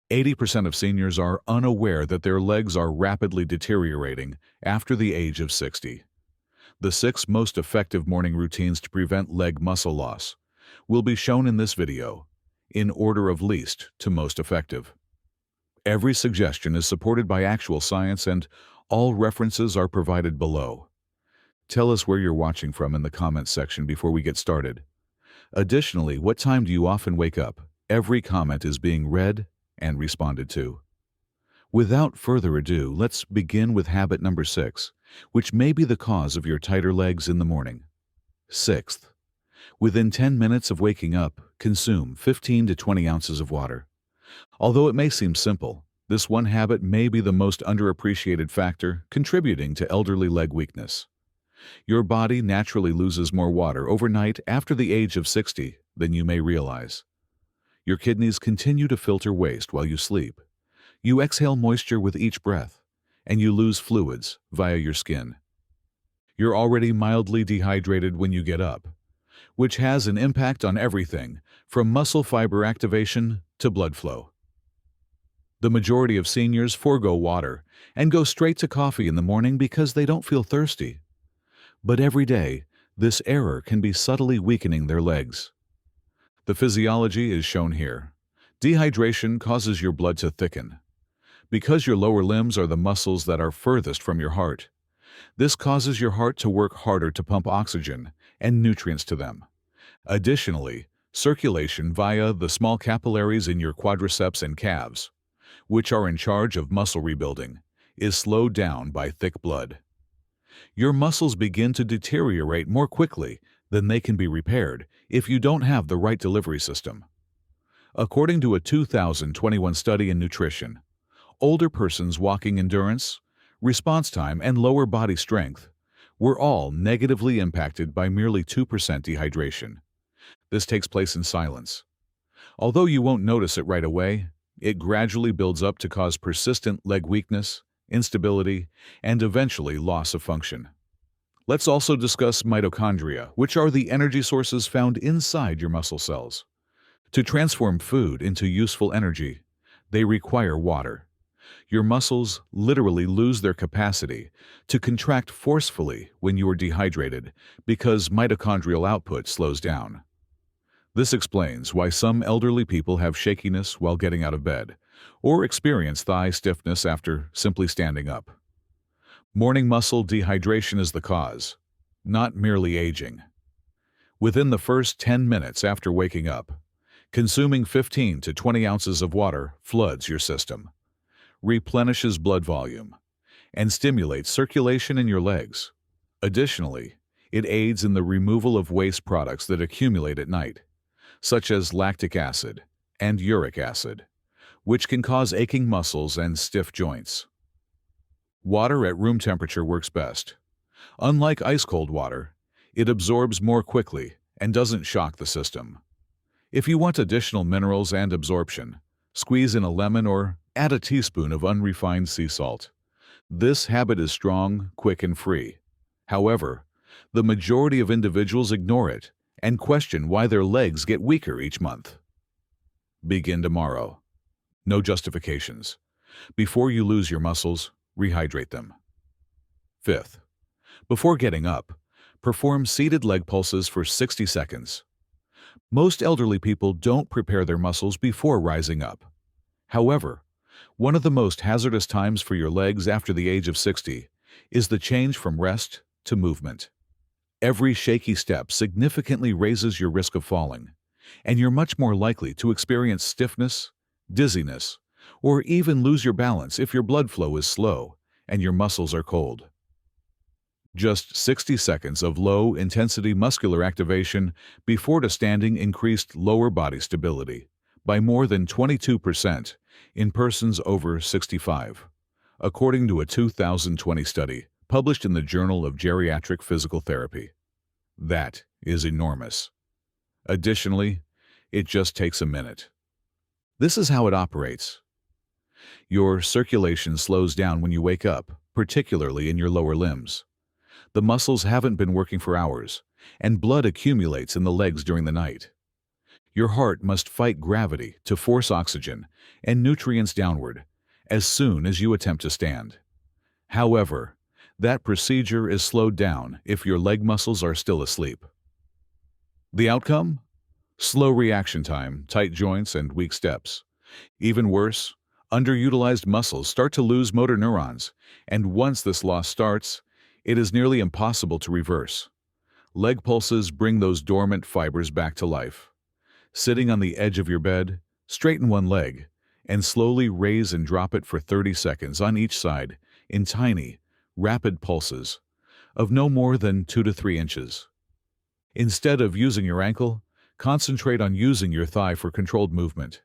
80% of seniors are unaware that their legs are rapidly deteriorating after the age of 60. The 6 most effective morning routines to prevent leg muscle loss will be shown in this video, in order of least to most effective. Every suggestion is supported by actual science and all references are provided below. Tell us where you're watching from in the comments section before we get started. Additionally, what time do you often wake up? Every comment is being read and responded to. Without further ado, let's begin with habit number 6, which may be the cause of your tighter legs in the morning. 6th, within 10 minutes of waking up, consume 15 to 20 ounces of water. Although it may seem simple, this one habit may be the most underappreciated factor contributing to elderly leg weakness. Your body naturally loses more water overnight after the age of 60 than you may realize. Your kidneys continue to filter waste while you sleep. You exhale moisture with each breath, and you lose fluids via your skin. You're already mildly dehydrated when you get up, which has an impact on everything from muscle fiber activation to blood flow. The majority of seniors forego water and go straight to coffee in the morning because they don't feel thirsty. But every day, this error can be subtly weakening their legs. The physiology is shown here. Dehydration causes your blood to thicken. Because your lower limbs are the muscles that are furthest from your heart, this causes your heart to work harder to pump oxygen and nutrients to them. Additionally, circulation via the small capillaries in your quadriceps and calves, which are in charge of muscle rebuilding, is slowed down by thick blood. Your muscles begin to deteriorate more quickly than they can be repaired if you don't have the right delivery system. According to a 2021 study in nutrition, older persons' walking endurance, response time, and lower body strength were all negatively impacted by merely 2% dehydration. This takes place in silence. Although you won't notice it right away, it gradually builds up to cause persistent leg weakness, instability, and eventually loss of function. Let's also discuss mitochondria, which are the energy sources found inside your muscle cells. To transform food into useful energy, they require water. Your muscles literally lose their capacity to contract forcefully when you are dehydrated because mitochondrial output slows down. This explains why some elderly people have shakiness while getting out of bed, or experience thigh stiffness after simply standing up. Morning muscle dehydration is the cause, not merely aging. Within the first 10 minutes after waking up, consuming 15 to 20 ounces of water floods your system, replenishes blood volume, and stimulates circulation in your legs. Additionally, it aids in the removal of waste products that accumulate at night, such as lactic acid and uric acid, which can cause aching muscles and stiff joints. Water at room temperature works best. Unlike ice-cold water, it absorbs more quickly and doesn't shock the system. If you want additional minerals and absorption, squeeze in a lemon or add a teaspoon of unrefined sea salt. This habit is strong, quick, and free. However, the majority of individuals ignore it and question why their legs get weaker each month. Begin tomorrow. No justifications. Before you lose your muscles, rehydrate them. 5th, before getting up, perform seated leg pulses for 60 seconds. Most elderly people don't prepare their muscles before rising up. However, one of the most hazardous times for your legs after the age of 60 is the change from rest to movement. Every shaky step significantly raises your risk of falling, and you're much more likely to experience stiffness, dizziness, or even lose your balance if your blood flow is slow and your muscles are cold. Just 60 seconds of low-intensity muscular activation before to standing increased lower body stability by more than 22% in persons over 65, according to a 2020 study published in the Journal of Geriatric Physical Therapy. That is enormous. Additionally, it just takes a minute. This is how it operates. Your circulation slows down when you wake up, particularly in your lower limbs. The muscles haven't been working for hours, and blood accumulates in the legs during the night. Your heart must fight gravity to force oxygen and nutrients downward as soon as you attempt to stand. However, that procedure is slowed down if your leg muscles are still asleep. The outcome? Slow reaction time, tight joints, and weak steps. Even worse, underutilized muscles start to lose motor neurons, and once this loss starts, it is nearly impossible to reverse. Leg pulses bring those dormant fibers back to life. Sitting on the edge of your bed, straighten one leg, and slowly raise and drop it for 30 seconds on each side in tiny, rapid pulses of no more than 2 to 3 inches. Instead of using your ankle, concentrate on using your thigh for controlled movement.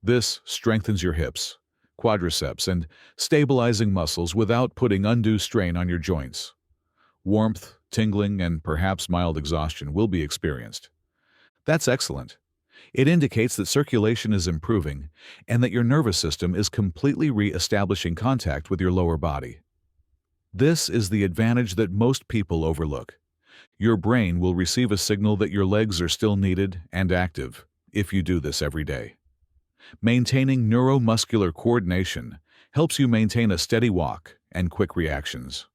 This strengthens your hips, quadriceps, and stabilizing muscles without putting undue strain on your joints. Warmth, tingling, and perhaps mild exhaustion will be experienced. That's excellent. It indicates that circulation is improving and that your nervous system is completely re-establishing contact with your lower body. This is the advantage that most people overlook. Your brain will receive a signal that your legs are still needed and active if you do this every day. Maintaining neuromuscular coordination helps you maintain a steady walk and quick reactions.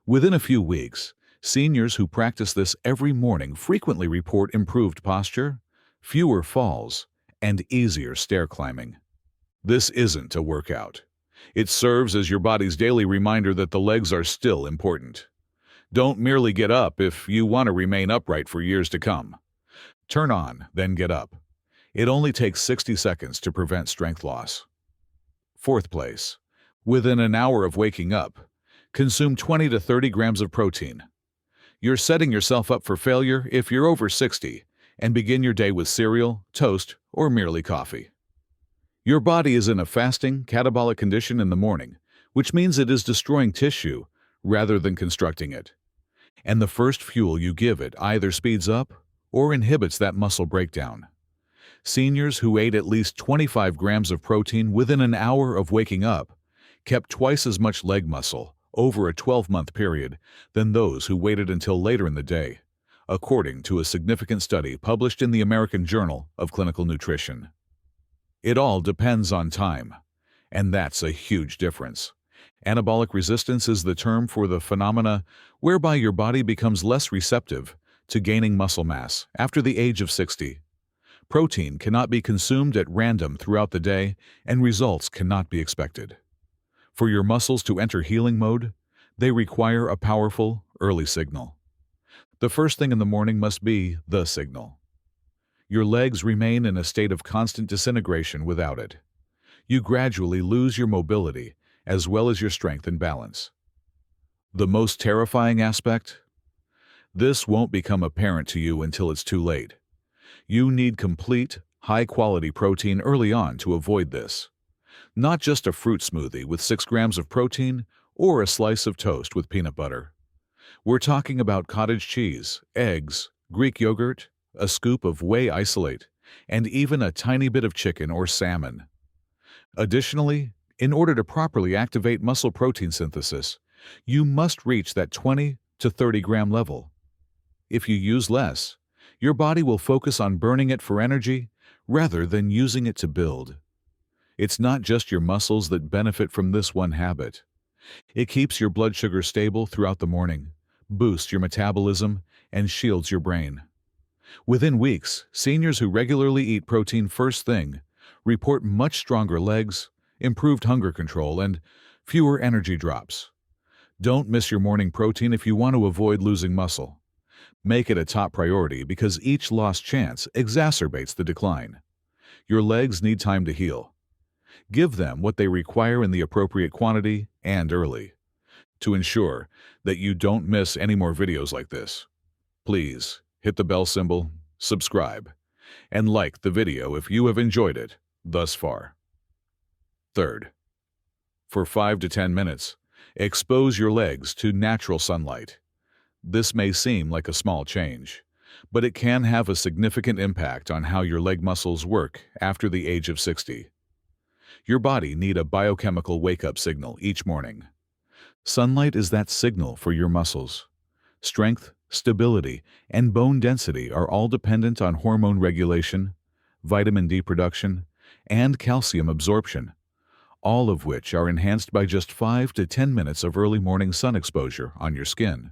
Within a few weeks, seniors who practice this every morning frequently report improved posture, fewer falls, and easier stair climbing. This isn't a workout. It serves as your body's daily reminder that the legs are still important. Don't merely get up if you want to remain upright for years to come. Turn on, then get up. It only takes 60 seconds to prevent strength loss. Fourth place. Within an hour of waking up, consume 20 to 30 grams of protein. You're setting yourself up for failure if you're over 60 and begin your day with cereal, toast, or merely coffee. Your body is in a fasting, catabolic condition in the morning, which means it is destroying tissue rather than constructing it. And the first fuel you give it either speeds up or inhibits that muscle breakdown. Seniors who ate at least 25 grams of protein within an hour of waking up kept twice as much leg muscle over a 12-month period than those who waited until later in the day, according to a significant study published in the American Journal of Clinical Nutrition. It all depends on time, and that's a huge difference. Anabolic resistance is the term for the phenomena whereby your body becomes less receptive to gaining muscle mass after the age of 60. Protein cannot be consumed at random throughout the day, and results cannot be expected. For your muscles to enter healing mode, they require a powerful, early signal. The first thing in the morning must be the signal. Your legs remain in a state of constant disintegration without it. You gradually lose your mobility as well as your strength and balance. The most terrifying aspect? This won't become apparent to you until it's too late. You need complete, high-quality protein early on to avoid this. Not just a fruit smoothie with 6 grams of protein or a slice of toast with peanut butter. We're talking about cottage cheese, eggs, Greek yogurt, a scoop of whey isolate, and even a tiny bit of chicken or salmon. Additionally, in order to properly activate muscle protein synthesis, you must reach that 20 to 30 gram level. If you use less, your body will focus on burning it for energy rather than using it to build. It's not just your muscles that benefit from this one habit. It keeps your blood sugar stable throughout the morning, boosts your metabolism, and shields your brain. Within weeks, seniors who regularly eat protein first thing report much stronger legs, improved hunger control, and fewer energy drops. Don't miss your morning protein if you want to avoid losing muscle. Make it a top priority because each lost chance exacerbates the decline. Your legs need time to heal. Give them what they require in the appropriate quantity and early. To ensure that you don't miss any more videos like this, please hit the bell symbol, subscribe, and like the video if you have enjoyed it thus far. Third, for 5 to 10 minutes, expose your legs to natural sunlight. This may seem like a small change, but it can have a significant impact on how your leg muscles work after the age of 60. Your body needs a biochemical wake-up signal each morning. Sunlight is that signal for your muscles. Strength, stability, and bone density are all dependent on hormone regulation, vitamin D production, and calcium absorption, all of which are enhanced by just 5 to 10 minutes of early morning sun exposure on your skin,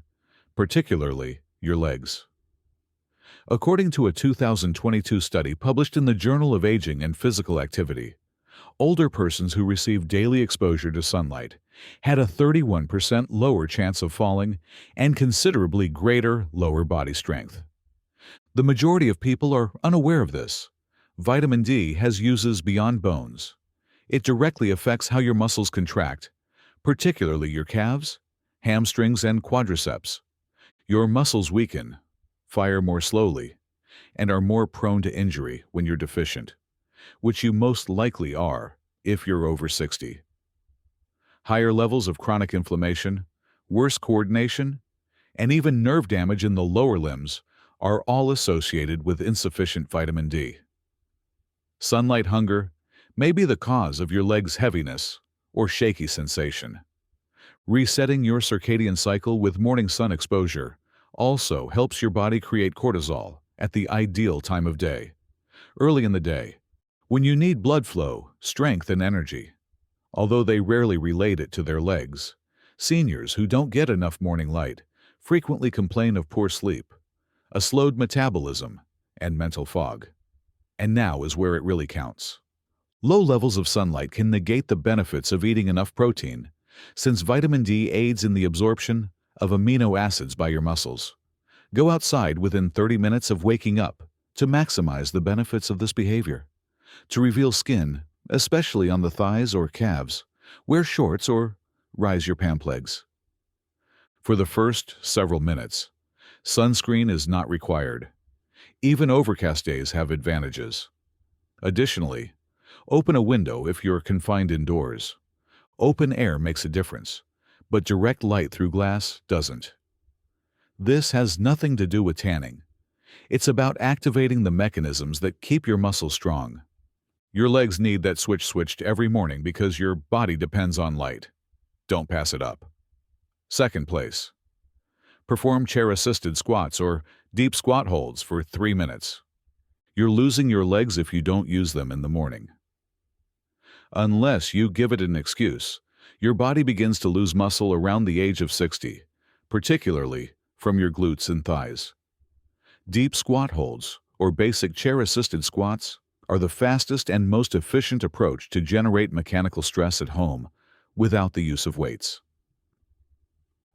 particularly your legs. According to a 2022 study published in the Journal of Aging and Physical Activity, older persons who received daily exposure to sunlight had a 31% lower chance of falling and considerably greater lower body strength. The majority of people are unaware of this. Vitamin D has uses beyond bones. It directly affects how your muscles contract, particularly your calves, hamstrings, and quadriceps. Your muscles weaken, fire more slowly, and are more prone to injury when you're deficient, which you most likely are if you're over 60. Higher levels of chronic inflammation, worse coordination, and even nerve damage in the lower limbs are all associated with insufficient vitamin D. Sunlight hunger may be the cause of your legs' heaviness or shaky sensation. Resetting your circadian cycle with morning sun exposure also helps your body create cortisol at the ideal time of day, early in the day, when you need blood flow, strength, and energy. Although they rarely relate it to their legs, seniors who don't get enough morning light frequently complain of poor sleep, a slowed metabolism, and mental fog. And now is where it really counts. Low levels of sunlight can negate the benefits of eating enough protein, since vitamin D aids in the absorption of amino acids by your muscles. Go outside within 30 minutes of waking up to maximize the benefits of this behavior. To reveal skin, especially on the thighs or calves, wear shorts or rise your pant legs. For the first several minutes, sunscreen is not required. Even overcast days have advantages. Additionally, open a window if you're confined indoors. Open air makes a difference, but direct light through glass doesn't. This has nothing to do with tanning. It's about activating the mechanisms that keep your muscles strong. Your legs need that switch switched every morning because your body depends on light. Don't pass it up. Second place. Perform chair-assisted squats or deep squat holds for 3 minutes. You're losing your legs if you don't use them in the morning. Unless you give it an excuse, your body begins to lose muscle around the age of 60, particularly from your glutes and thighs. Deep squat holds, or basic chair-assisted squats, are the fastest and most efficient approach to generate mechanical stress at home without the use of weights.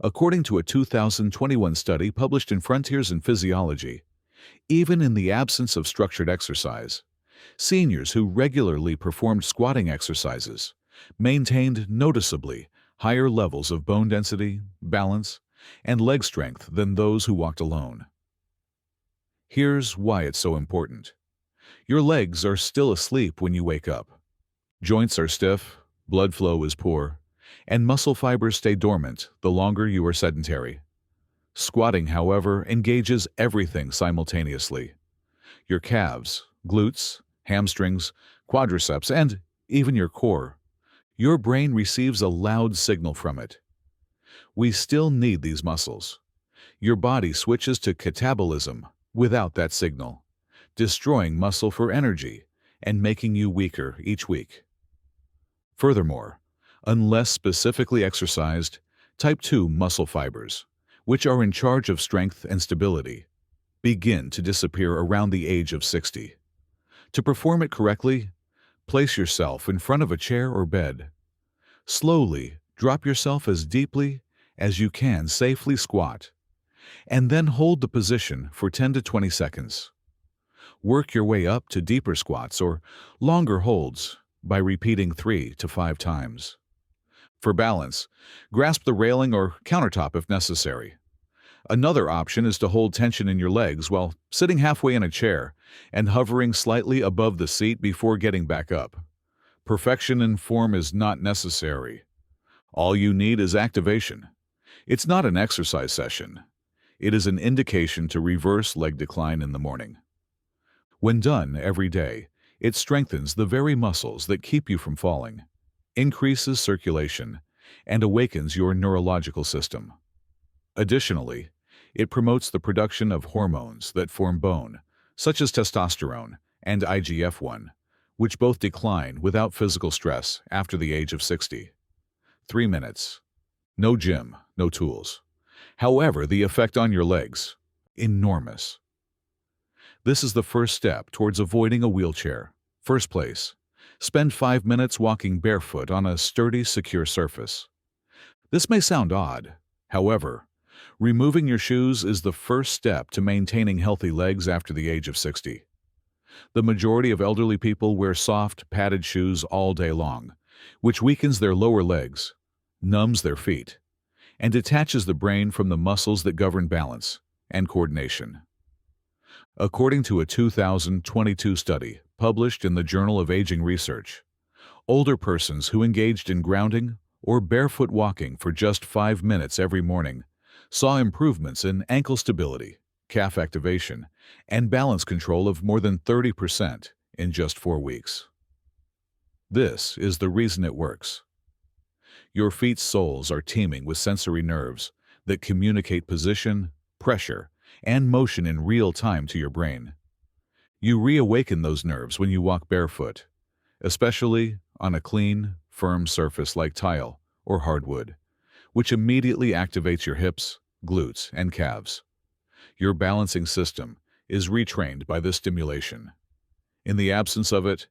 According to a 2021 study published in Frontiers in Physiology, even in the absence of structured exercise, seniors who regularly performed squatting exercises maintained noticeably higher levels of bone density, balance, and leg strength than those who walked alone. Here's why it's so important. Your legs are still asleep when you wake up. Joints are stiff, blood flow is poor, and muscle fibers stay dormant the longer you are sedentary. Squatting, however, engages everything simultaneously. Your calves, glutes, hamstrings, quadriceps, and even your core. Your brain receives a loud signal from it. We still need these muscles. Your body switches to catabolism without that signal, destroying muscle for energy and making you weaker each week. Furthermore, unless specifically exercised, type 2 muscle fibers, which are in charge of strength and stability, begin to disappear around the age of 60. To perform it correctly, place yourself in front of a chair or bed. Slowly drop yourself as deeply as you can safely squat, and then hold the position for 10 to 20 seconds. Work your way up to deeper squats or longer holds by repeating 3 to 5 times. For balance, grasp the railing or countertop if necessary. Another option is to hold tension in your legs while sitting halfway in a chair and hovering slightly above the seat before getting back up. Perfection in form is not necessary. All you need is activation. It's not an exercise session. It is an indication to reverse leg decline in the morning. When done every day, it strengthens the very muscles that keep you from falling, increases circulation, and awakens your neurological system. Additionally, It promotes the production of hormones that form bone, such as testosterone and IGF-1, which both decline without physical stress after the age of 60. 3 minutes. No gym, no tools. However, the effect on your legs, enormous. This is the first step towards avoiding a wheelchair. First place, spend 5 minutes walking barefoot on a sturdy, secure surface. This may sound odd. However, removing your shoes is the first step to maintaining healthy legs after the age of 60. The majority of elderly people wear soft, padded shoes all day long, which weakens their lower legs, numbs their feet, and detaches the brain from the muscles that govern balance and coordination. According to a 2022 study published in the Journal of Aging Research, older persons who engaged in grounding or barefoot walking for just 5 minutes every morning saw improvements in ankle stability, calf activation, and balance control of more than 30% in just 4 weeks. This is the reason it works. Your feet's soles are teeming with sensory nerves that communicate position, pressure, and motion in real time to your brain. You reawaken those nerves when you walk barefoot, especially on a clean, firm surface like tile or hardwood, which immediately activates your hips, glutes, and calves. Your balancing system is retrained by this stimulation. In the absence of it,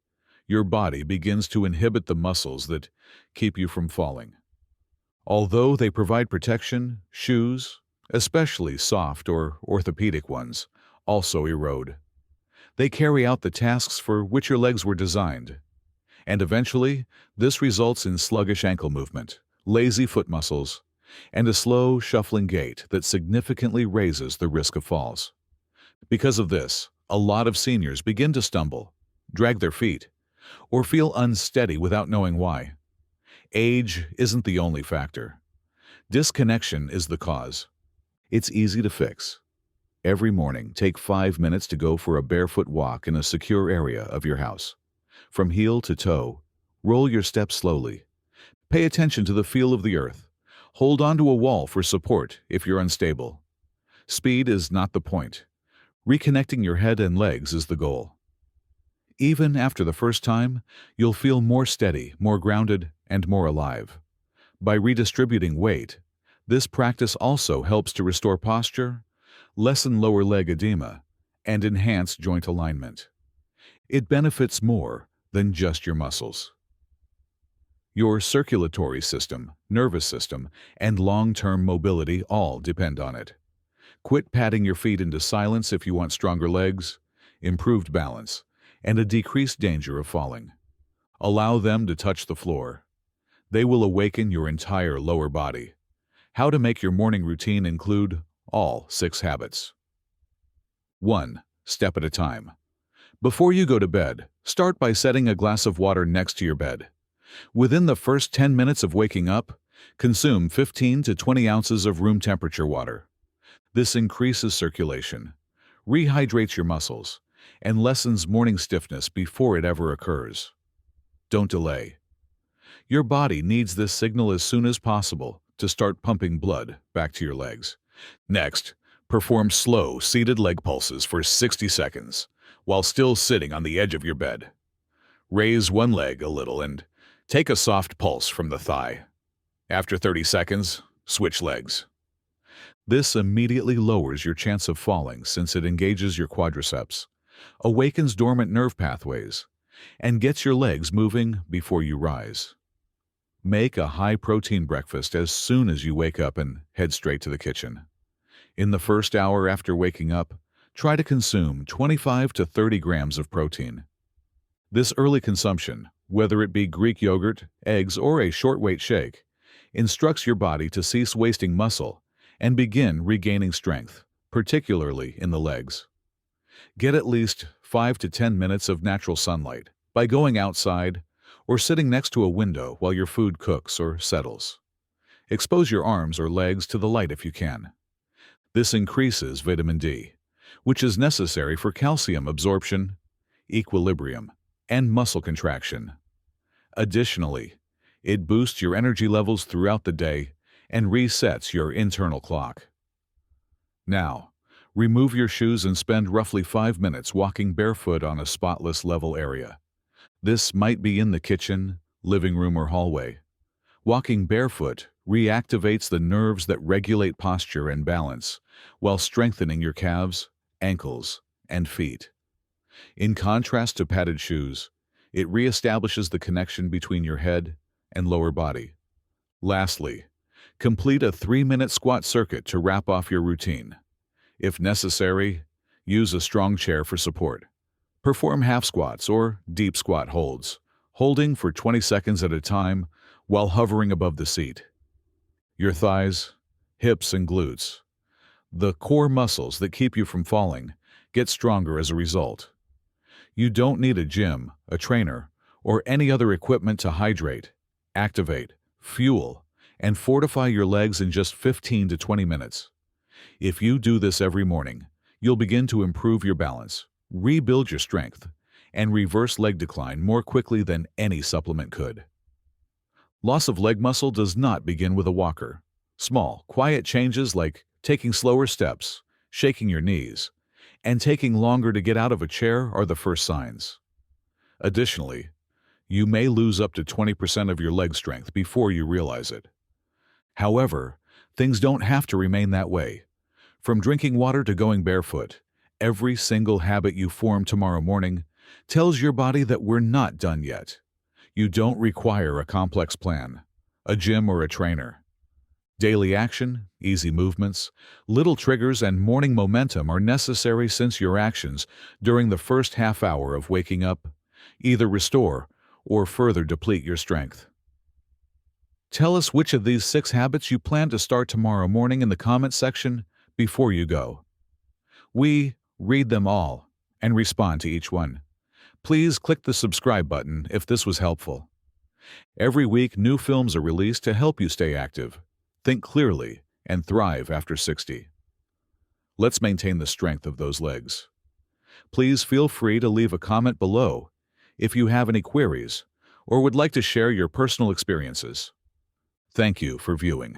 your body begins to inhibit the muscles that keep you from falling. Although they provide protection, shoes, especially soft or orthopedic ones, also erode. They carry out the tasks for which your legs were designed. And eventually, this results in sluggish ankle movement, lazy foot muscles, and a slow, shuffling gait that significantly raises the risk of falls. Because of this, a lot of seniors begin to stumble, drag their feet, or feel unsteady without knowing why. Age isn't the only factor. Disconnection is the cause. It's easy to fix. Every morning, take 5 minutes to go for a barefoot walk in a secure area of your house. From heel to toe, roll your steps slowly. Pay attention to the feel of the earth. Hold on to a wall for support if you're unstable. Speed is not the point. Reconnecting your head and legs is the goal. Even after the first time, you'll feel more steady, more grounded, and more alive. By redistributing weight, this practice also helps to restore posture, lessen lower leg edema, and enhance joint alignment. It benefits more than just your muscles. Your circulatory system, nervous system, and long-term mobility all depend on it. Quit patting your feet into silence if you want stronger legs, improved balance, and a decreased danger of falling. Allow them to touch the floor. They will awaken your entire lower body. How to make your morning routine include all 6 habits. 1. Step at a time. Before you go to bed, start by setting a glass of water next to your bed. Within the first 10 minutes of waking up, consume 15 to 20 ounces of room temperature water. This increases circulation, rehydrates your muscles, and lessens morning stiffness before it ever occurs. Don't delay. Your body needs this signal as soon as possible to start pumping blood back to your legs. Next, perform slow, seated leg pulses for 60 seconds while still sitting on the edge of your bed. Raise one leg a little and take a soft pulse from the thigh. After 30 seconds, switch legs. This immediately lowers your chance of falling since it engages your quadriceps, awakens dormant nerve pathways, and gets your legs moving before you rise. Make a high-protein breakfast as soon as you wake up and head straight to the kitchen. In the first hour after waking up, try to consume 25 to 30 grams of protein. This early consumption, whether it be Greek yogurt, eggs, or a short-weight shake, instructs your body to cease wasting muscle and begin regaining strength, particularly in the legs. Get at least 5 to 10 minutes of natural sunlight by going outside or sitting next to a window while your food cooks or settles. Expose your arms or legs to the light if you can. This increases vitamin D, which is necessary for calcium absorption, equilibrium, and muscle contraction. Additionally, it boosts your energy levels throughout the day and resets your internal clock. Now, remove your shoes and spend roughly 5 minutes walking barefoot on a spotless level area. This might be in the kitchen, living room, or hallway. Walking barefoot reactivates the nerves that regulate posture and balance, while strengthening your calves, ankles, and feet. In contrast to padded shoes, it reestablishes the connection between your head and lower body. Lastly, complete a 3-minute squat circuit to wrap off your routine. If necessary, use a strong chair for support. Perform half squats or deep squat holds, holding for 20 seconds at a time while hovering above the seat. Your thighs, hips, and glutes, the core muscles that keep you from falling, get stronger as a result. You don't need a gym, a trainer, or any other equipment to hydrate, activate, fuel, and fortify your legs in just 15 to 20 minutes. If you do this every morning, you'll begin to improve your balance, rebuild your strength, and reverse leg decline more quickly than any supplement could. Loss of leg muscle does not begin with a walker. Small, quiet changes like taking slower steps, shaking your knees, and taking longer to get out of a chair are the first signs. Additionally, you may lose up to 20% of your leg strength before you realize it. However, things don't have to remain that way. From drinking water to going barefoot, every single habit you form tomorrow morning tells your body that we're not done yet. You don't require a complex plan, a gym, or a trainer. Daily action, easy movements, little triggers, and morning momentum are necessary, since your actions during the first half hour of waking up either restore or further deplete your strength. Tell us which of these 6 habits you plan to start tomorrow morning in the comment section before you go. We read them all and respond to each one. Please click the subscribe button if this was helpful. Every week, new films are released to help you stay active, think clearly, and thrive after 60. Let's maintain the strength of those legs. Please feel free to leave a comment below if you have any queries or would like to share your personal experiences. Thank you for viewing.